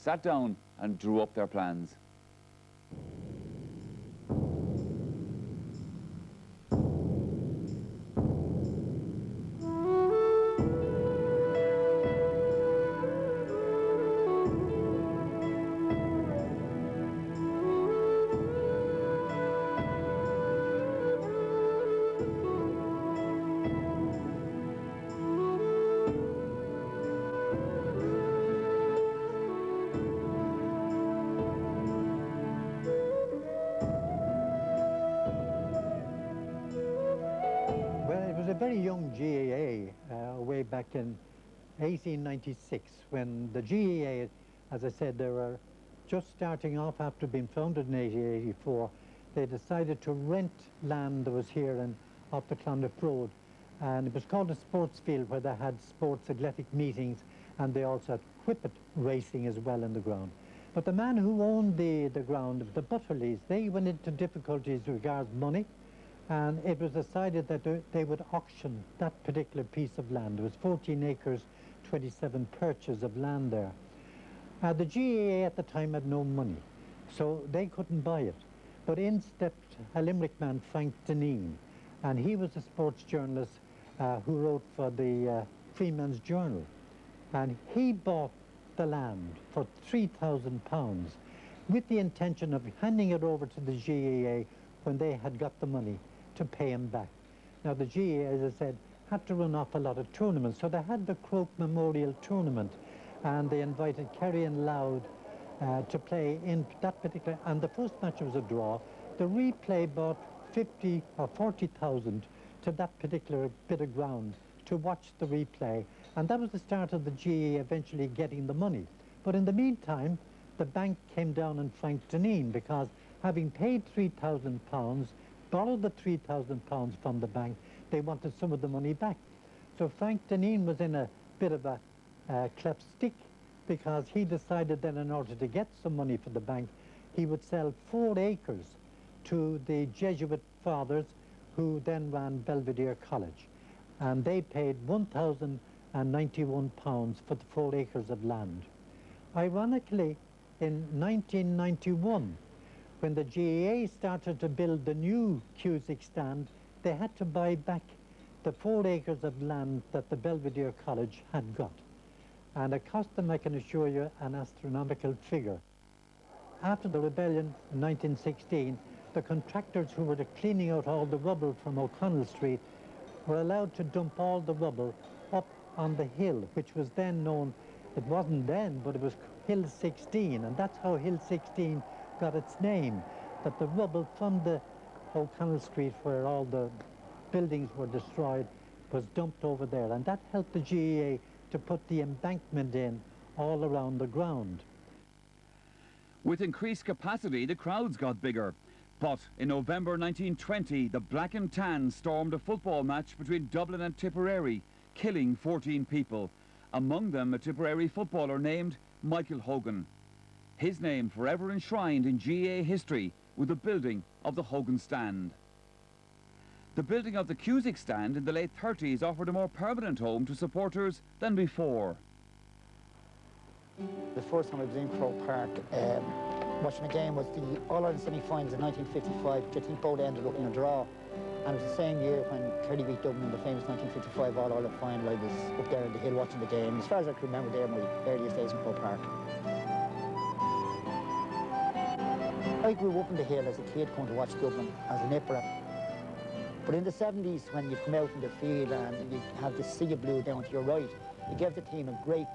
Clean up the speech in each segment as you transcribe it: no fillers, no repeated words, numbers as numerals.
sat down and drew up their plans. A very young GAA way back in 1896, when the GAA, as I said, they were just starting off after being founded in 1884. They decided to rent land that was here and off the Clondiff Road, and it was called a sports field, where they had sports athletic meetings, and they also had whippet racing as well in the ground. But the man who owned the ground, the Butterleys, they went into difficulties regards money, and it was decided that they would auction that particular piece of land. It was 14 acres, 27 perches of land there. The GAA at the time had no money, so they couldn't buy it. But in stepped a Limerick man, Frank Deneen, and he was a sports journalist who wrote for the Freeman's Journal. And he bought the land for £3,000 with the intention of handing it over to the GAA when they had got the money to pay him back. Now the GAA, as I said, had to run off a lot of tournaments, so they had the Croke Memorial Tournament, and they invited Kerry and Louth to play in that particular, and the first match was a draw. The replay bought 50 or 40,000 to that particular bit of ground to watch the replay, and that was the start of the GAA eventually getting the money. But in the meantime, the bank came down on Frank Deneen, because having paid £3,000, borrowed the £3,000 from the bank, they wanted some of the money back. So Frank Deneen was in a bit of a cleft stick, because he decided that in order to get some money for the bank, he would sell 4 acres to the Jesuit fathers who then ran Belvedere College. And they paid £1,091 for the 4 acres of land. Ironically, in 1991, when the GAA started to build the new Cusick stand, they had to buy back the 4 acres of land that the Belvedere College had got. And it cost them, I can assure you, an astronomical figure. After the rebellion in 1916, the contractors who were cleaning out all the rubble from O'Connell Street were allowed to dump all the rubble up on the hill, which was then known, it wasn't then, but it was Hill 16, and that's how Hill 16 got its name, that the rubble from the O'Connell Street, where all the buildings were destroyed, was dumped over there, and that helped the GAA to put the embankment in all around the ground. With increased capacity, the crowds got bigger. But in November 1920, the Black and Tan stormed a football match between Dublin and Tipperary, killing 14 people, among them a Tipperary footballer named Michael Hogan. His name forever enshrined in GAA history with the building of the Hogan stand. The building of the Cusick stand in the late 30s offered a more permanent home to supporters than before. The first time I was in Croke Park watching a game was the All-Ireland semi-finals in 1955, which I think both ended up in a draw. And it was the same year when Kerry beat Dublin in the famous 1955 All-Ireland final. I was up there on the hill watching the game. As far as I can remember, they were my earliest days in Croke Park. I grew up in the hill as a kid coming to watch Dublin as a nipper. But in the 70s, when you come out in the field and you have the sea of blue down to your right, it gave the team a great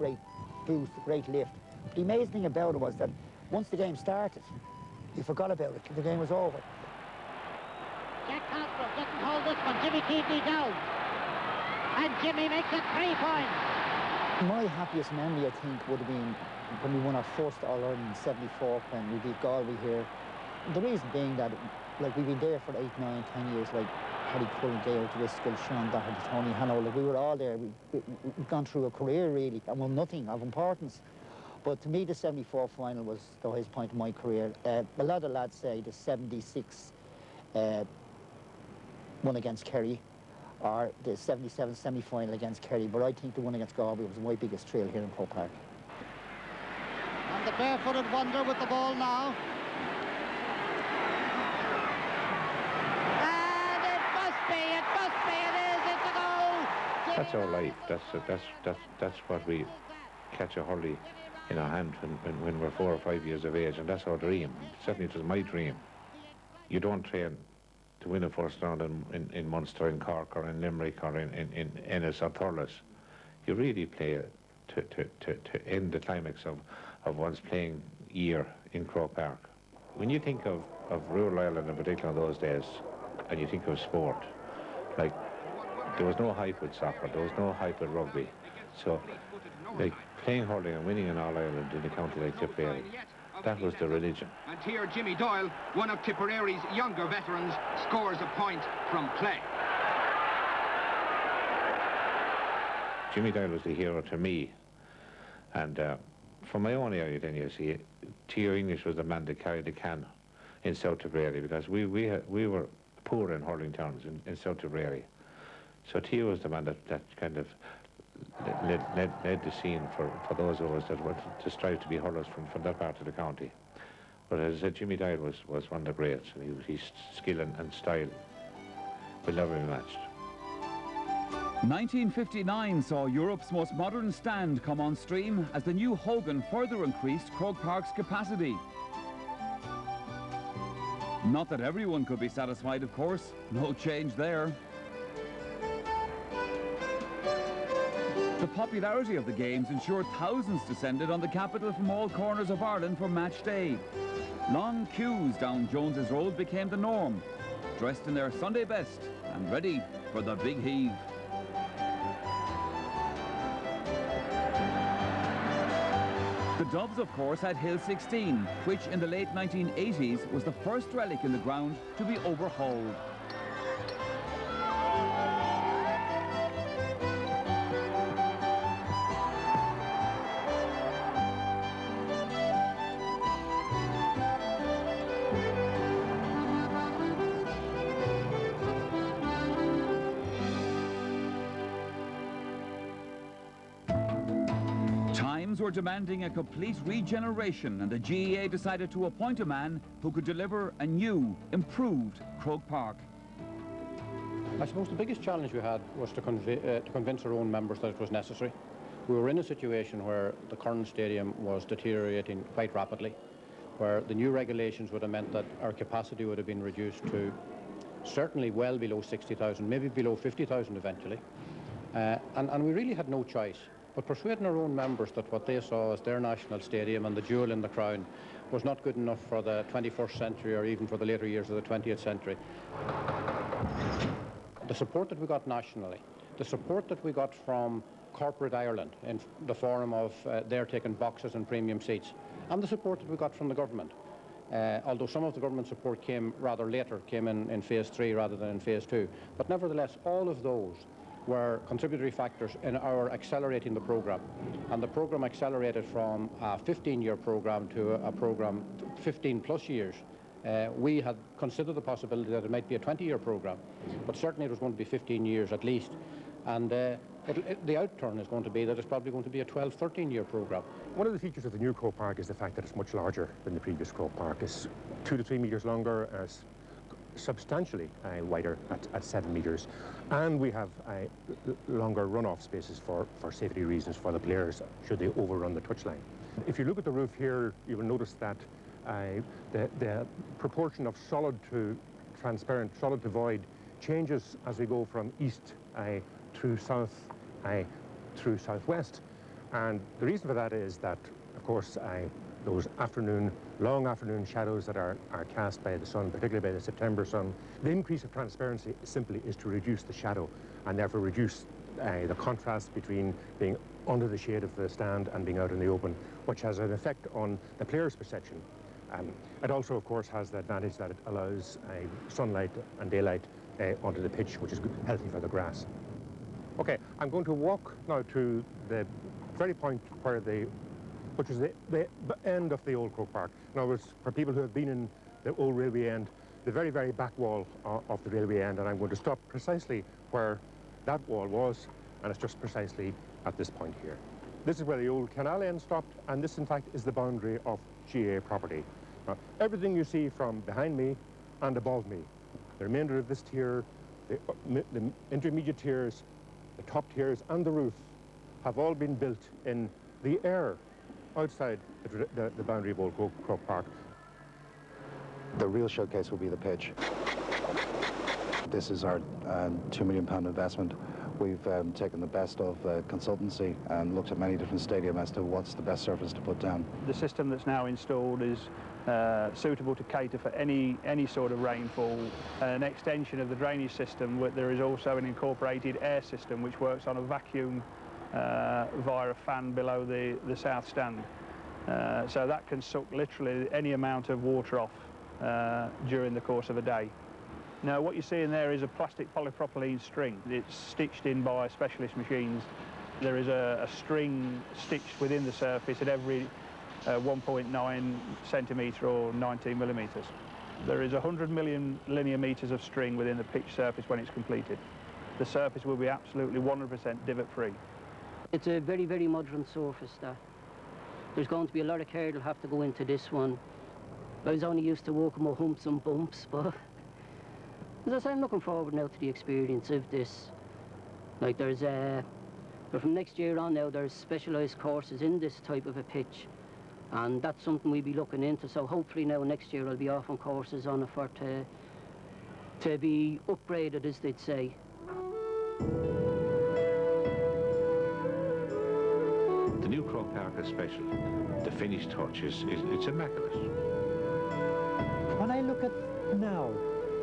boost, a great lift. But the amazing thing about it was that once the game started, you forgot about it. The game was over. Jack Cosgrove doesn't hold this one. Jimmy Keaveney down. And Jimmy makes it 3 points. My happiest memory, I think, would have been when we won our first All-Ireland in '74 when we beat Galway here. The reason being that, like, we've been there for 8, 9, 10 years, like Paddy Cullen, Gail Driscoll, Sean Doherty, Tony Hanover, like, we were all there. We've gone through a career, really, and won nothing of importance. But to me, the '74 final was the highest point of my career. A lot of lads say the '76 one against Kerry, or the '77 semi-final against Kerry, but I think the one against Galway was my biggest thrill here in Croke Park. And the barefooted wonder with the ball now. And it must be, it is, it's a goal! That's our life. That's what we catch a hurley in our hand when we're 4 or 5 years of age, and that's our dream. Certainly it was my dream. You don't train to win a first round in Munster, in Cork, or in Limerick, or in Ennis or Thurles. You really play to end the climax of one's playing year in Croke Park. When you think of rural Ireland in particular in those days, and you think of sport, like, there was no hype with soccer, there was no hype with rugby. So, like, playing hurling and winning in All Ireland in a county like Tipperary, that was the religion. And here Jimmy Doyle, one of Tipperary's younger veterans, scores a point from play. Jimmy Doyle was the hero to me, and from my own area then, you see, T.O. English was the man that carried the can in South Tipperary, because we were poor in hurling towns in South Tipperary. So T.O. was the man that kind of led the scene for those of us that were to strive to be hurlers from that part of the county. But as I said, Jimmy Doyle was one of the greats, and his skill and style will never be matched. 1959 saw Europe's most modern stand come on stream as the new Hogan further increased Croke Park's capacity. Not that everyone could be satisfied, of course. No change there. The popularity of the games ensured thousands descended on the capital from all corners of Ireland for match day. Long queues down Jones's Road became the norm, dressed in their Sunday best and ready for the big heave. The Dubs, of course, had Hill 16, which in the late 1980s was the first relic in the ground to be overhauled. Times were demanding a complete regeneration, and the GEA decided to appoint a man who could deliver a new, improved Croke Park. I suppose the biggest challenge we had was to convince our own members that it was necessary. We were in a situation where the current stadium was deteriorating quite rapidly, where the new regulations would have meant that our capacity would have been reduced to certainly well below 60,000, maybe below 50,000 eventually. And we really had no choice but persuading our own members that what they saw as their national stadium and the jewel in the crown was not good enough for the 21st century or even for the later years of the 20th century. The support that we got nationally, the support that we got from corporate Ireland in the form of their taking boxes and premium seats, and the support that we got from the government, although some of the government support came rather later, came in phase 3 rather than in phase 2, but nevertheless all of those were contributory factors in our accelerating the programme. And the programme accelerated from a 15-year programme to a programme 15 plus years. We had considered the possibility that it might be a 20-year programme, but certainly it was going to be 15 years at least. And the outturn is going to be that it's probably going to be a 12, 13-year programme. One of the features of the new Croke Park is the fact that it's much larger than the previous Croke Park. It's 2 to 3 metres longer, substantially wider at 7 metres, and we have longer runoff spaces for safety reasons for the players should they overrun the touchline. If you look at the roof here, you will notice that the proportion of solid to transparent, solid to void, changes as we go from east through south through southwest, and the reason for that is that, of course, those long afternoon shadows that are cast by the sun, particularly by the September sun. The increase of transparency simply is to reduce the shadow and therefore reduce the contrast between being under the shade of the stand and being out in the open, which has an effect on the player's perception. It also, of course, has the advantage that it allows sunlight and daylight onto the pitch, which is healthy for the grass. Okay, I'm going to walk now to the very point where which is the end of the old Croke Park. In other words, for people who have been in the old railway end, the very, very back wall of the railway end, and I'm going to stop precisely where that wall was, and it's just precisely at this point here. This is where the old canal end stopped, and this, in fact, is the boundary of GAA property. Now, everything you see from behind me and above me, the remainder of this tier, the intermediate tiers, the top tiers, and the roof have all been built in the air outside the boundary of Old Croke Park. The real showcase will be the pitch. This is our £2 million investment. We've taken the best of consultancy and looked at many different stadiums as to what's the best surface to put down. The system that's now installed is suitable to cater for any sort of rainfall. An extension of the drainage system, there is also an incorporated air system which works on a vacuum via a fan below the south stand. So that can suck literally any amount of water off during the course of a day. Now what you're seeing there is a plastic polypropylene string. It's stitched in by specialist machines. There is a string stitched within the surface at every 1.9 centimetre or 19 millimetres. There is 100 million linear metres of string within the pitch surface when it's completed. The surface will be absolutely 100% divot-free. It's a very, very modern surface there. There's going to be a lot of care that'll have to go into this one. I was only used to walking with humps and bumps, but as I say, I'm looking forward now to the experience of this. Like but from next year on now, there's specialised courses in this type of a pitch, and that's something we'll be looking into. So hopefully now next year I'll be off on courses on it for to be upgraded, as they'd say. The new Croke Park is special. The finished touch it's immaculate. When I look at now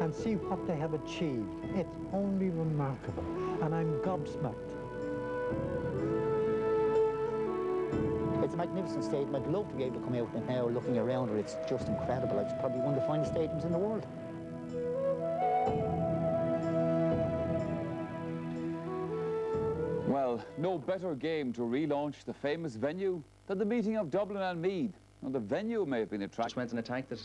and see what they have achieved, it's only remarkable, and I'm gobsmacked. It's a magnificent stadium. I'd love to be able to come out and now looking around it. It's just incredible. It's probably one of the finest stadiums in the world. Well, no better game to relaunch the famous venue than the meeting of Dublin and Meath. Now, the venue may have been attractive. Just went in attack that